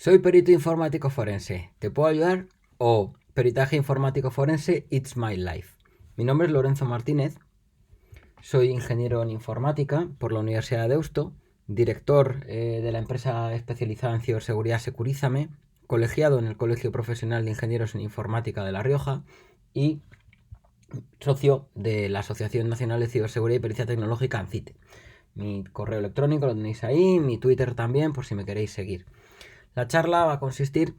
Soy perito informático forense. ¿Te puedo ayudar? O peritaje informático forense, It's My Life. Mi nombre es Lorenzo Martínez. Soy ingeniero en informática por la Universidad de Deusto, director de la empresa especializada en ciberseguridad Securízame, colegiado en el Colegio Profesional de Ingenieros en Informática de La Rioja y socio de la Asociación Nacional de Ciberseguridad y Pericia Tecnológica, ANCITE. Mi correo electrónico lo tenéis ahí, mi Twitter también, por si me queréis seguir. La charla va a consistir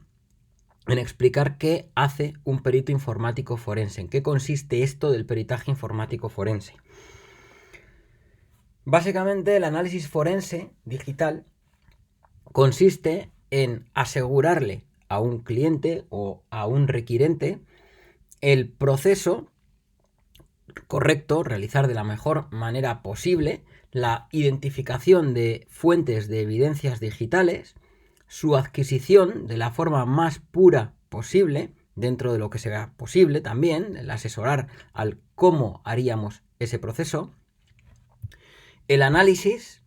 en explicar qué hace un perito informático forense, en qué consiste esto del peritaje informático forense. Básicamente, el análisis forense digital consiste en asegurarle a un cliente o a un requirente el proceso correcto, realizar de la mejor manera posible la identificación de fuentes de evidencias digitales, su adquisición de la forma más pura posible, dentro de lo que sea posible también, el asesorar al cómo haríamos ese proceso, el análisis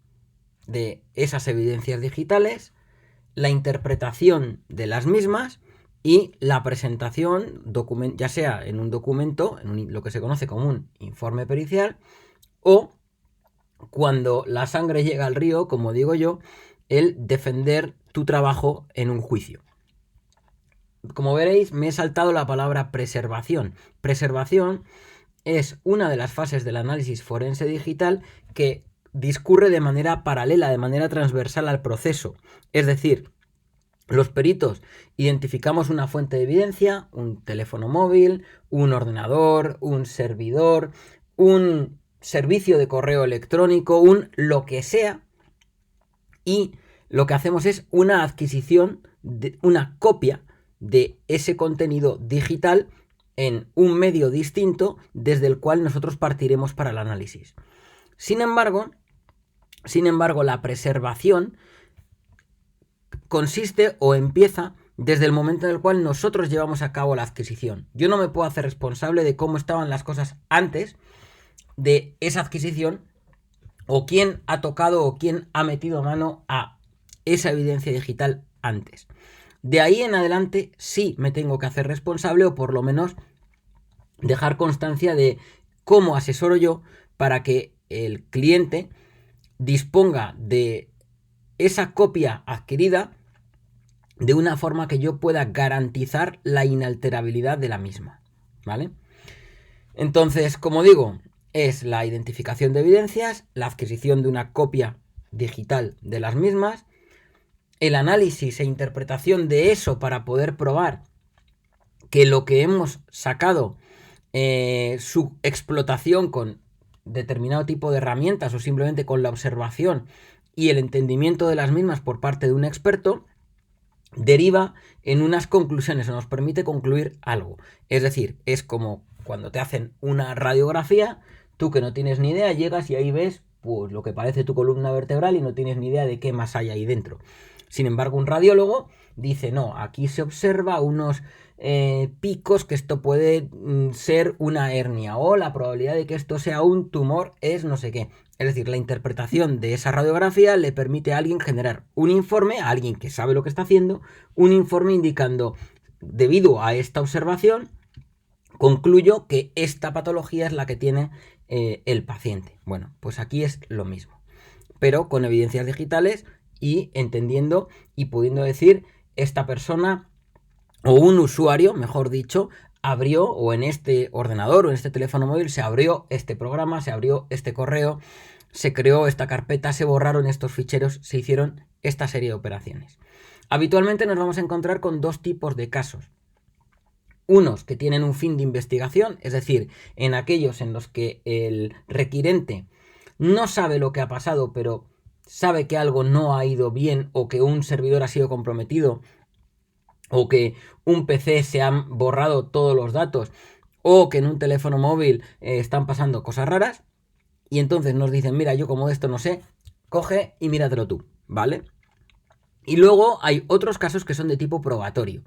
de esas evidencias digitales, la interpretación de las mismas y la presentación, ya sea en un documento, lo que se conoce como un informe pericial, o cuando la sangre llega al río, como digo yo, el defender tu trabajo en un juicio. Como veréis, me he saltado la palabra preservación. Preservación es una de las fases del análisis forense digital que discurre de manera paralela, de manera transversal al proceso. Es decir, los peritos identificamos una fuente de evidencia, un teléfono móvil, un ordenador, un servidor, un servicio de correo electrónico, lo que sea, y lo que hacemos es una adquisición, una copia de ese contenido digital en un medio distinto desde el cual nosotros partiremos para el análisis. Sin embargo, la preservación consiste o empieza desde el momento en el cual nosotros llevamos a cabo la adquisición. Yo no me puedo hacer responsable de cómo estaban las cosas antes de esa adquisición, o quién ha tocado o quién ha metido mano a esa evidencia digital antes. De ahí en adelante sí me tengo que hacer responsable, o por lo menos dejar constancia de cómo asesoro yo para que el cliente disponga de esa copia adquirida de una forma que yo pueda garantizar la inalterabilidad de la misma, ¿vale? Entonces, como digo, es la identificación de evidencias, la adquisición de una copia digital de las mismas, el análisis e interpretación de eso para poder probar que lo que hemos sacado, su explotación con determinado tipo de herramientas o simplemente con la observación y el entendimiento de las mismas por parte de un experto, deriva en unas conclusiones o nos permite concluir algo. Es decir, es como cuando te hacen una radiografía, tú que no tienes ni idea, llegas y ahí ves pues lo que parece tu columna vertebral y no tienes ni idea de qué más hay ahí dentro. Sin embargo, un radiólogo dice, no, aquí se observa unos picos, que esto puede ser una hernia, o la probabilidad de que esto sea un tumor es no sé qué. Es decir, la interpretación de esa radiografía le permite a alguien generar un informe, a alguien que sabe lo que está haciendo, un informe indicando, debido a esta observación, concluyo que esta patología es la que tiene el paciente. Bueno, pues aquí es lo mismo, pero con evidencias digitales y entendiendo y pudiendo decir, esta persona o un usuario, mejor dicho, abrió, o en este ordenador o en este teléfono móvil se abrió este programa, se abrió este correo, se creó esta carpeta, se borraron estos ficheros, se hicieron esta serie de operaciones. Habitualmente nos vamos a encontrar con dos tipos de casos. Unos que tienen un fin de investigación, es decir, en aquellos en los que el requirente no sabe lo que ha pasado, pero sabe que algo no ha ido bien, o que un servidor ha sido comprometido, o que un PC se han borrado todos los datos, o que en un teléfono móvil están pasando cosas raras, y entonces nos dicen, mira, yo como de esto no sé, coge y míratelo tú, ¿vale? Y luego hay otros casos que son de tipo probatorio,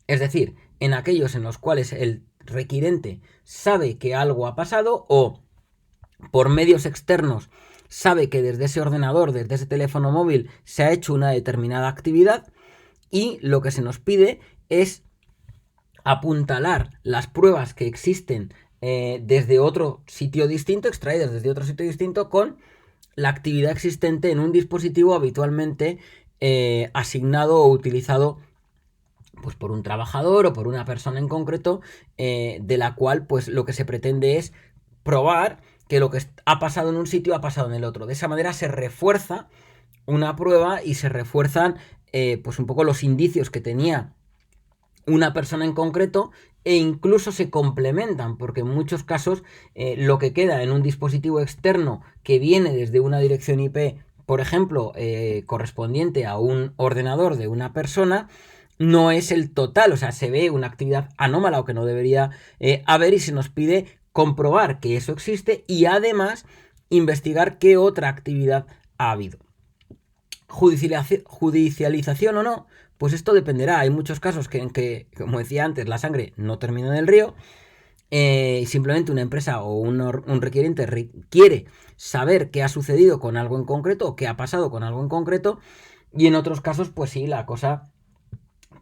es decir, en aquellos en los cuales el requirente sabe que algo ha pasado, o por medios externos sabe que desde ese ordenador, desde ese teléfono móvil, se ha hecho una determinada actividad, y lo que se nos pide es apuntalar las pruebas que existen desde otro sitio distinto, extraídas desde otro sitio distinto, con la actividad existente en un dispositivo habitualmente asignado o utilizado pues por un trabajador o por una persona en concreto, de la cual pues lo que se pretende es probar que lo que ha pasado en un sitio ha pasado en el otro. De esa manera se refuerza una prueba y se refuerzan pues un poco los indicios que tenía una persona en concreto, e incluso se complementan, porque en muchos casos lo que queda en un dispositivo externo que viene desde una dirección IP, por ejemplo, correspondiente a un ordenador de una persona, no es el total, o sea, se ve una actividad anómala o que no debería haber, y se nos pide comprobar que eso existe y además investigar qué otra actividad ha habido. Judicialización o no, pues esto dependerá. Hay muchos casos en que, como decía antes, la sangre no termina en el río. Simplemente una empresa o un requiriente quiere saber qué ha sucedido con algo en concreto o qué ha pasado con algo en concreto. Y en otros casos, pues sí, la cosa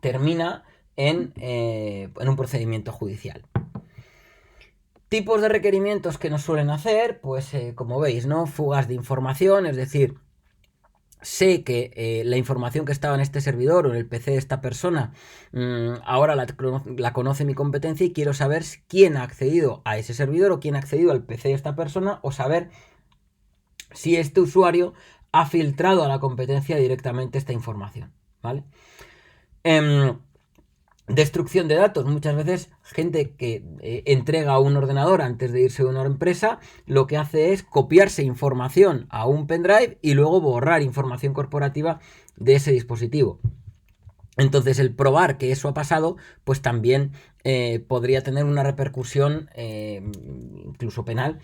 termina en un procedimiento judicial. Tipos de requerimientos que nos suelen hacer, pues como veis, ¿no? Fugas de información, es decir, sé que la información que estaba en este servidor o en el PC de esta persona ahora la conoce mi competencia y quiero saber quién ha accedido a ese servidor o quién ha accedido al PC de esta persona, o saber si este usuario ha filtrado a la competencia directamente esta información, ¿vale? Destrucción de datos. Muchas veces gente que entrega un ordenador antes de irse a una empresa, lo que hace es copiarse información a un pendrive y luego borrar información corporativa de ese dispositivo. Entonces el probar que eso ha pasado, pues también podría tener una repercusión incluso penal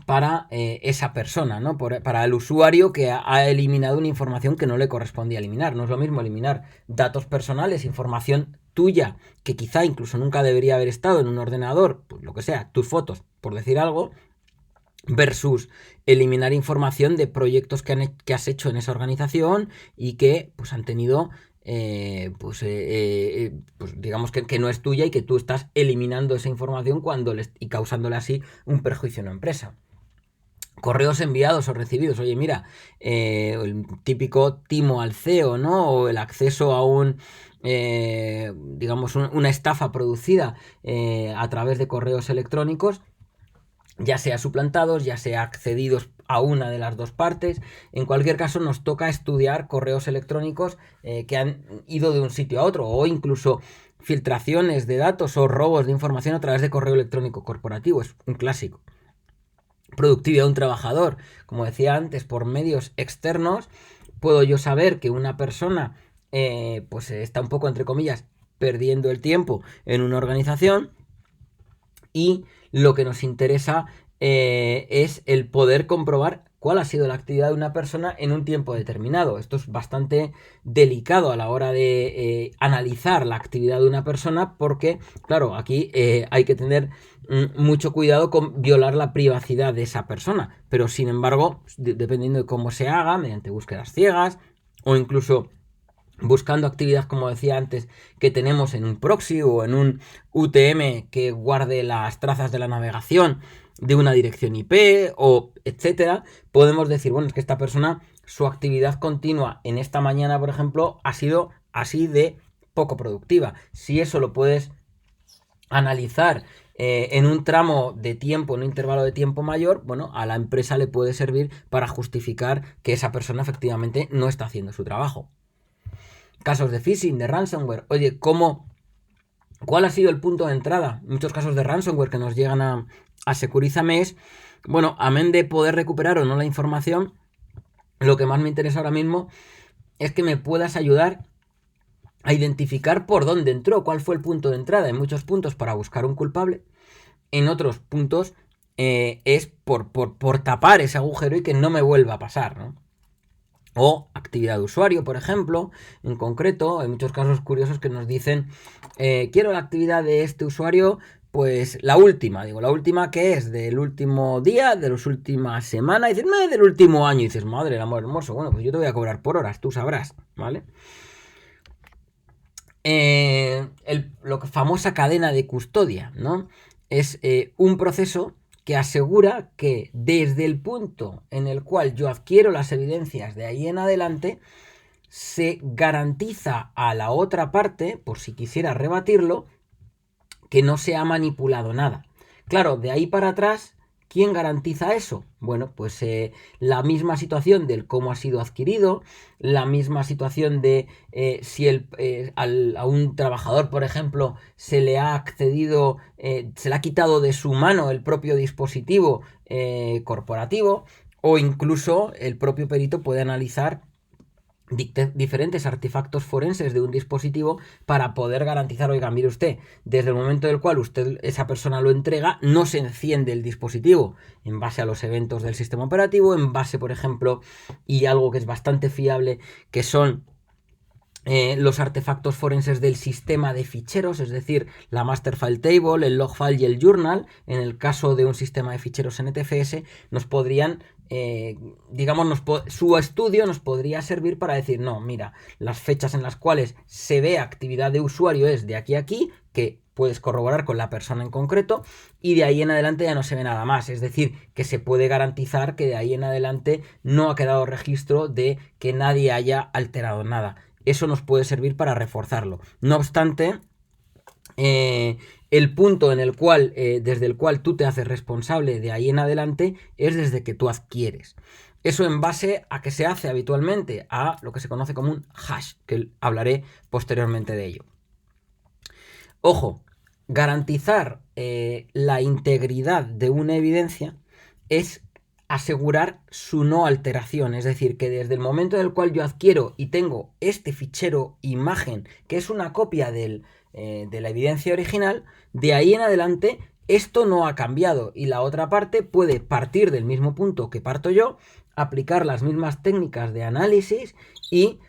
para esa persona, ¿no? Para el usuario que ha eliminado una información que no le correspondía eliminar. No es lo mismo eliminar datos personales, información tuya, que quizá incluso nunca debería haber estado en un ordenador, pues lo que sea, tus fotos, por decir algo, versus eliminar información de proyectos que has hecho en esa organización y que pues han tenido pues digamos que no es tuya y que tú estás eliminando esa información y causándole así un perjuicio a una empresa. Correos enviados o recibidos. Oye, mira, el típico timo al CEO, ¿no? O el acceso a digamos, una estafa producida a través de correos electrónicos, ya sea suplantados, ya sea accedidos a una de las dos partes. En cualquier caso, nos toca estudiar correos electrónicos que han ido de un sitio a otro, o incluso filtraciones de datos o robos de información a través de correo electrónico corporativo. Es un clásico. Productividad de un trabajador. Como decía antes, por medios externos puedo yo saber que una persona pues está un poco, entre comillas, perdiendo el tiempo en una organización, y lo que nos interesa es el poder comprobar cuál ha sido la actividad de una persona en un tiempo determinado. Esto es bastante delicado a la hora de analizar la actividad de una persona, porque, claro, aquí hay que tener mucho cuidado con violar la privacidad de esa persona. Pero, sin embargo, dependiendo de cómo se haga, mediante búsquedas ciegas o incluso buscando actividad, como decía antes, que tenemos en un proxy o en un UTM que guarde las trazas de la navegación de una dirección IP o etcétera, podemos decir, bueno, es que esta persona, su actividad continua en esta mañana, por ejemplo, ha sido así de poco productiva. Si eso lo puedes analizar en un tramo de tiempo, en un intervalo de tiempo mayor, bueno, a la empresa le puede servir para justificar que esa persona efectivamente no está haciendo su trabajo. Casos de phishing, de ransomware. Oye, ¿cuál ha sido el punto de entrada? Muchos casos de ransomware que nos llegan a Securízame es, bueno, amén de poder recuperar o no la información, lo que más me interesa ahora mismo es que me puedas ayudar a identificar por dónde entró, cuál fue el punto de entrada. En muchos puntos para buscar un culpable, en otros puntos es por tapar ese agujero y que no me vuelva a pasar, ¿no? O actividad de usuario, por ejemplo, en concreto, hay muchos casos curiosos que nos dicen, quiero la actividad de este usuario, pues la última que es del último día, de las últimas semanas, y dices, del último año, y dices, madre, el amor hermoso, bueno, pues yo te voy a cobrar por horas, tú sabrás, ¿vale? lo que famosa cadena de custodia, ¿no? Es un proceso que asegura que desde el punto en el cual yo adquiero las evidencias de ahí en adelante, se garantiza a la otra parte, por si quisiera rebatirlo, que no se ha manipulado nada. Claro, de ahí para atrás, ¿quién garantiza eso? Bueno, pues la misma situación del cómo ha sido adquirido, la misma situación de si a un trabajador, por ejemplo, se le ha accedido, se le ha quitado de su mano el propio dispositivo corporativo, o incluso el propio perito puede analizar diferentes artefactos forenses de un dispositivo para poder garantizar, oiga, mire usted, desde el momento del cual esa persona lo entrega, no se enciende el dispositivo en base a los eventos del sistema operativo, en base, por ejemplo, y algo que es bastante fiable, que son los artefactos forenses del sistema de ficheros, es decir, la master file table, el log file y el journal. En el caso de un sistema de ficheros NTFS, nos podrían, su estudio nos podría servir para decir, no, mira, las fechas en las cuales se ve actividad de usuario es de aquí a aquí, que puedes corroborar con la persona en concreto, y de ahí en adelante ya no se ve nada más. Es decir, que se puede garantizar que de ahí en adelante no ha quedado registro de que nadie haya alterado nada. Eso nos puede servir para reforzarlo. No obstante, el punto en el cual, desde el cual tú te haces responsable de ahí en adelante es desde que tú adquieres. Eso en base a que se hace habitualmente a lo que se conoce como un hash, que hablaré posteriormente de ello. Ojo, garantizar la integridad de una evidencia es asegurar su no alteración, es decir, que desde el momento en el cual yo adquiero y tengo este fichero imagen, que es una copia de la evidencia original, de ahí en adelante esto no ha cambiado y la otra parte puede partir del mismo punto que parto yo, aplicar las mismas técnicas de análisis y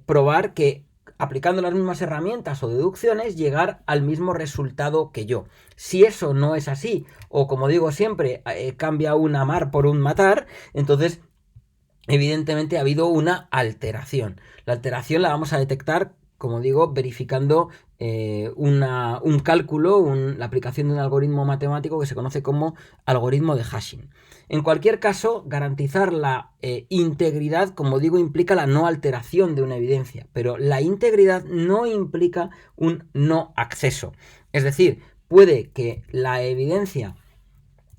probar que aplicando las mismas herramientas o deducciones, llegar al mismo resultado que yo. Si eso no es así, o como digo siempre, cambia un amar por un matar, entonces evidentemente ha habido una alteración. La alteración la vamos a detectar, como digo, verificando un cálculo, la aplicación de un algoritmo matemático que se conoce como algoritmo de hashing. En cualquier caso, garantizar la integridad, como digo, implica la no alteración de una evidencia, pero la integridad no implica un no acceso. Es decir, puede que la evidencia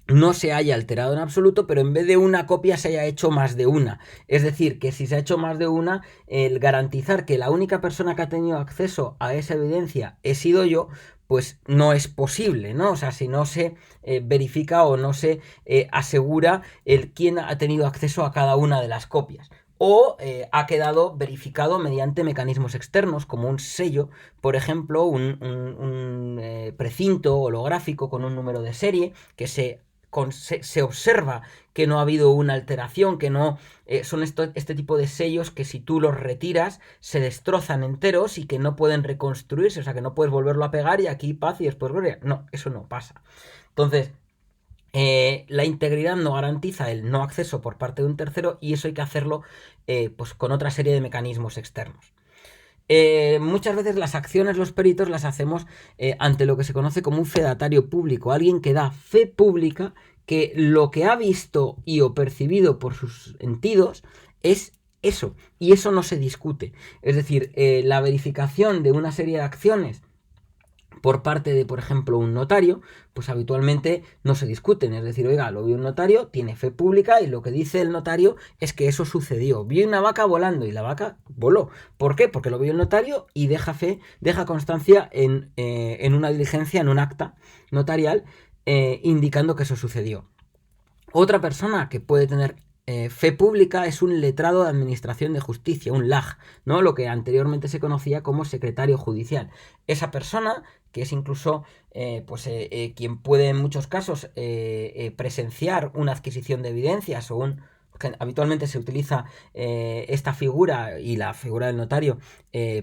no se haya alterado en absoluto, pero en vez de una copia se haya hecho más de una. Es decir, que si se ha hecho más de una, el garantizar que la única persona que ha tenido acceso a esa evidencia he sido yo, pues no es posible, ¿no? O sea, si no se verifica o no se asegura el quién ha tenido acceso a cada una de las copias. O ha quedado verificado mediante mecanismos externos, como un sello, por ejemplo, un precinto holográfico con un número de serie que se observa que no ha habido una alteración, que no son este tipo de sellos que si tú los retiras se destrozan enteros y que no pueden reconstruirse, o sea que no puedes volverlo a pegar y aquí paz y después gloria. No, eso no pasa. Entonces, la integridad no garantiza el no acceso por parte de un tercero y eso hay que hacerlo pues con otra serie de mecanismos externos. Muchas veces las acciones, los peritos, las hacemos ante lo que se conoce como un fedatario público, alguien que da fe pública que lo que ha visto y o percibido por sus sentidos es eso, y eso no se discute. Es decir, la verificación de una serie de acciones por parte de, por ejemplo, un notario, pues habitualmente no se discuten. Es decir, oiga, lo vio un notario, tiene fe pública y lo que dice el notario es que eso sucedió. Vio una vaca volando y la vaca voló. ¿Por qué? Porque lo vio el notario y deja constancia en una diligencia, en un acta notarial, indicando que eso sucedió. Otra persona que puede tener fe pública es un letrado de administración de justicia, un LAJ, ¿no? Lo que anteriormente se conocía como secretario judicial. Esa persona, que es incluso quien puede en muchos casos presenciar una adquisición de evidencias o habitualmente se utiliza esta figura y la figura del notario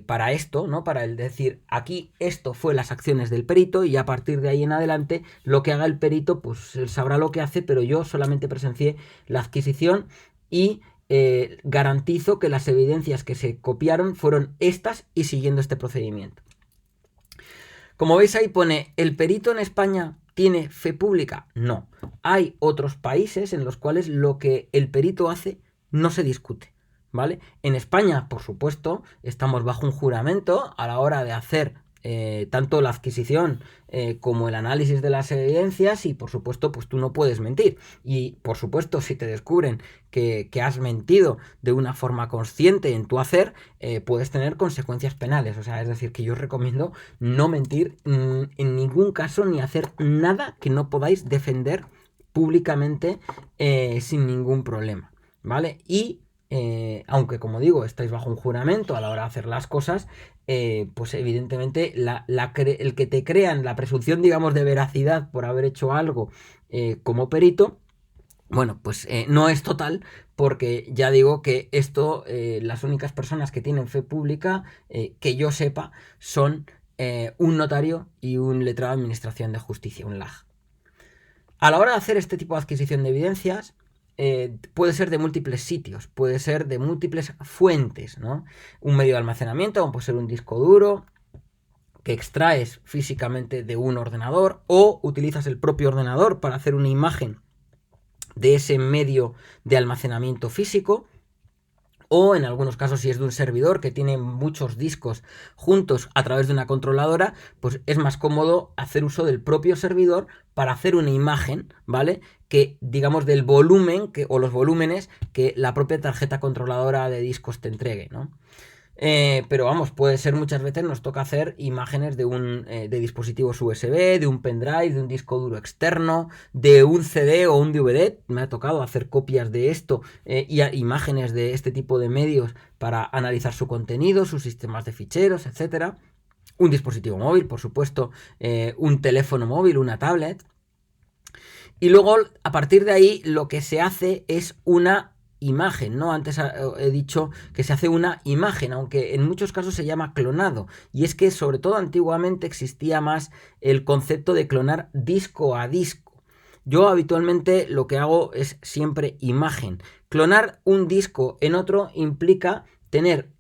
para esto, ¿no? Para el decir, aquí esto fue las acciones del perito y a partir de ahí en adelante lo que haga el perito, pues él sabrá lo que hace, pero yo solamente presencié la adquisición y garantizo que las evidencias que se copiaron fueron estas y siguiendo este procedimiento. Como veis ahí pone, ¿el perito en España tiene fe pública? No. Hay otros países en los cuales lo que el perito hace no se discute, ¿vale? En España, por supuesto, estamos bajo un juramento a la hora de hacer tanto la adquisición como el análisis de las evidencias y por supuesto pues tú no puedes mentir y por supuesto si te descubren que has mentido de una forma consciente en tu hacer puedes tener consecuencias penales, o sea, es decir que yo os recomiendo no mentir en ningún caso ni hacer nada que no podáis defender públicamente sin ningún problema, ¿vale? Y aunque como digo estáis bajo un juramento a la hora de hacer las cosas, pues evidentemente el que te crean la presunción, digamos, de veracidad por haber hecho algo como perito, bueno, pues no es total, porque ya digo que esto, las únicas personas que tienen fe pública, que yo sepa, son un notario y un letrado de administración de justicia, un LAJ. A la hora de hacer este tipo de adquisición de evidencias, puede ser de múltiples sitios, puede ser de múltiples fuentes, ¿no? Un medio de almacenamiento, como puede ser un disco duro, que extraes físicamente de un ordenador, o utilizas el propio ordenador para hacer una imagen de ese medio de almacenamiento físico, o en algunos casos si es de un servidor que tiene muchos discos juntos a través de una controladora, pues es más cómodo hacer uso del propio servidor para hacer una imagen, ¿vale? Que digamos del volumen o los volúmenes que la propia tarjeta controladora de discos te entregue, ¿no? Pero vamos, puede ser muchas veces nos toca hacer imágenes de dispositivos USB, de un pendrive, de un disco duro externo, de un CD o un DVD. Me ha tocado hacer copias de esto y imágenes de este tipo de medios para analizar su contenido, sus sistemas de ficheros, etcétera. Un dispositivo móvil, por supuesto, un teléfono móvil, una tablet. Y luego, a partir de ahí, lo que se hace es una imagen, ¿no? Antes he dicho que se hace una imagen, aunque en muchos casos se llama clonado. Y es que, sobre todo antiguamente, existía más el concepto de clonar disco a disco. Yo habitualmente lo que hago es siempre imagen. Clonar un disco en otro implica tener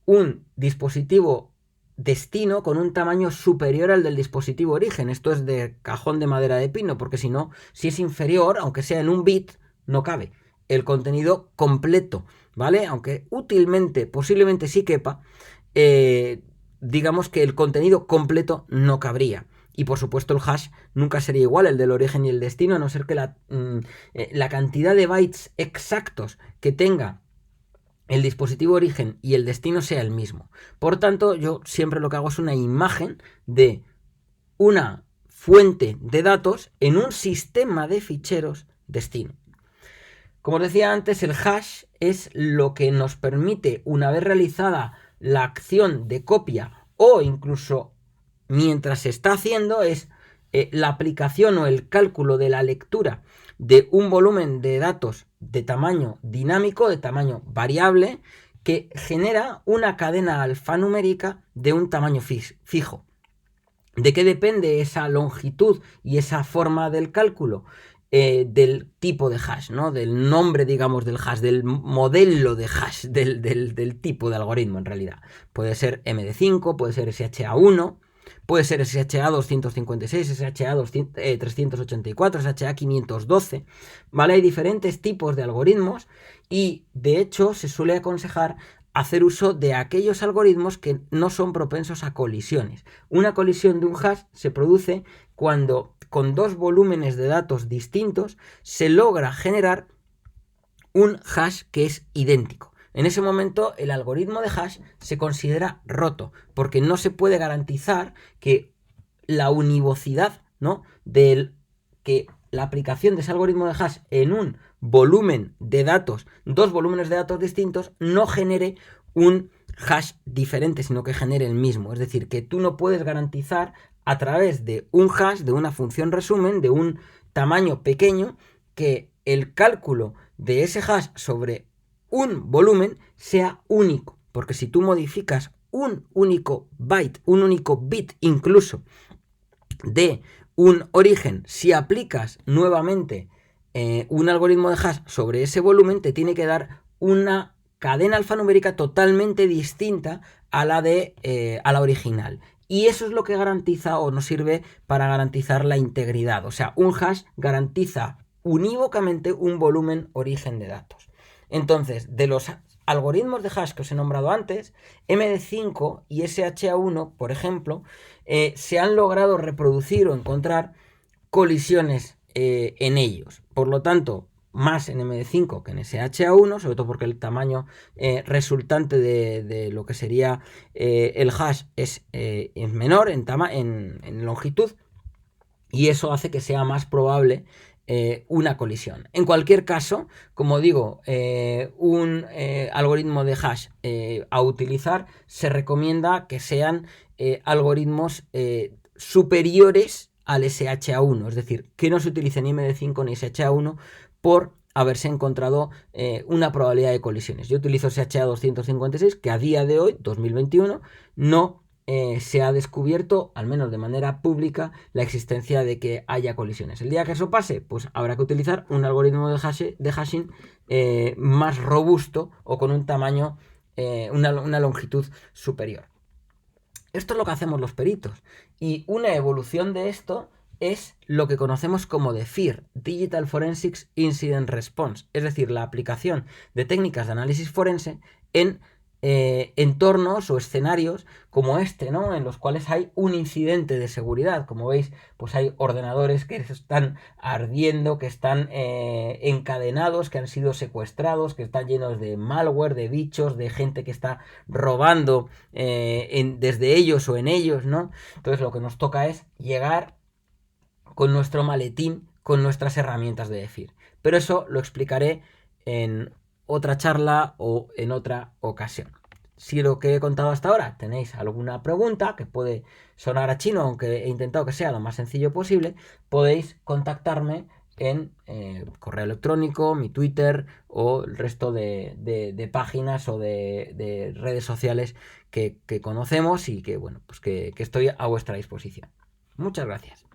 un dispositivo destino con un tamaño superior al del dispositivo origen. Esto es de cajón de madera de pino, porque si no, si es inferior, aunque sea en un bit, no cabe el contenido completo, ¿vale? Aunque útilmente, posiblemente sí quepa, digamos que el contenido completo no cabría. Y por supuesto el hash nunca sería igual el del origen y el destino, a no ser que la cantidad de bytes exactos que tenga el dispositivo origen y el destino sea el mismo. Por tanto, yo siempre lo que hago es una imagen de una fuente de datos en un sistema de ficheros destino. Como os decía antes, el hash es lo que nos permite, una vez realizada la acción de copia o incluso mientras se está haciendo, es la aplicación o el cálculo de la lectura de un volumen de datos de tamaño dinámico, de tamaño variable, que genera una cadena alfanumérica de un tamaño fijo. ¿De qué depende esa longitud y esa forma del cálculo? Del tipo de hash, ¿no? Del nombre, digamos, del hash, del modelo de hash, del tipo de algoritmo en realidad. Puede ser MD5, puede ser SHA-1, puede ser SHA-256, SHA-384, SHA-512, ¿vale? Hay diferentes tipos de algoritmos y, de hecho, se suele aconsejar hacer uso de aquellos algoritmos que no son propensos a colisiones. Una colisión de un hash se produce cuando con dos volúmenes de datos distintos se logra generar un hash que es idéntico. En ese momento el algoritmo de hash se considera roto, porque no se puede garantizar que la univocidad, ¿no?, que la aplicación de ese algoritmo de hash en un volumen de datos, dos volúmenes de datos distintos, no genere un hash diferente, sino que genere el mismo. Es decir, que tú no puedes garantizar a través de un hash, de una función resumen, de un tamaño pequeño, que el cálculo de ese hash sobre un volumen sea único. Porque si tú modificas un único byte, un único bit incluso de un origen, si aplicas nuevamente un algoritmo de hash sobre ese volumen, te tiene que dar una cadena alfanumérica totalmente distinta a la original. Y eso es lo que garantiza o nos sirve para garantizar la integridad. O sea, un hash garantiza unívocamente un volumen origen de datos. Entonces, de los algoritmos de hash que os he nombrado antes, MD5 y SHA-1, por ejemplo, se han logrado reproducir o encontrar colisiones en ellos. Por lo tanto, más en MD5 que en SHA-1, sobre todo porque el tamaño resultante de lo que sería el hash es menor en longitud, y eso hace que sea más probable una colisión. En cualquier caso, como digo, un algoritmo de hash a utilizar se recomienda que sean algoritmos superiores al SHA-1, es decir, que no se utilice ni MD5 ni SHA-1 por haberse encontrado una probabilidad de colisiones. Yo utilizo SHA-256, que a día de hoy, 2021, no se ha descubierto, al menos de manera pública, la existencia de que haya colisiones. El día que eso pase, pues habrá que utilizar un algoritmo de hashing más robusto o con un tamaño, una longitud superior. Esto es lo que hacemos los peritos. Y una evolución de esto es lo que conocemos como DFIR, Digital Forensics Incident Response, es decir, la aplicación de técnicas de análisis forense en entornos o escenarios como este, ¿no? En los cuales hay un incidente de seguridad. Como veis, pues hay ordenadores que están ardiendo, que están encadenados, que han sido secuestrados, que están llenos de malware, de bichos, de gente que está robando desde ellos o en ellos, ¿no? Entonces lo que nos toca es llegar con nuestro maletín, con nuestras herramientas de DFIR. Pero eso lo explicaré en otra charla o en otra ocasión. Si lo que he contado hasta ahora tenéis alguna pregunta que puede sonar a chino, aunque he intentado que sea lo más sencillo posible, podéis contactarme en correo electrónico, mi Twitter o el resto de páginas o de redes sociales que conocemos y que, bueno, pues que estoy a vuestra disposición. Muchas gracias.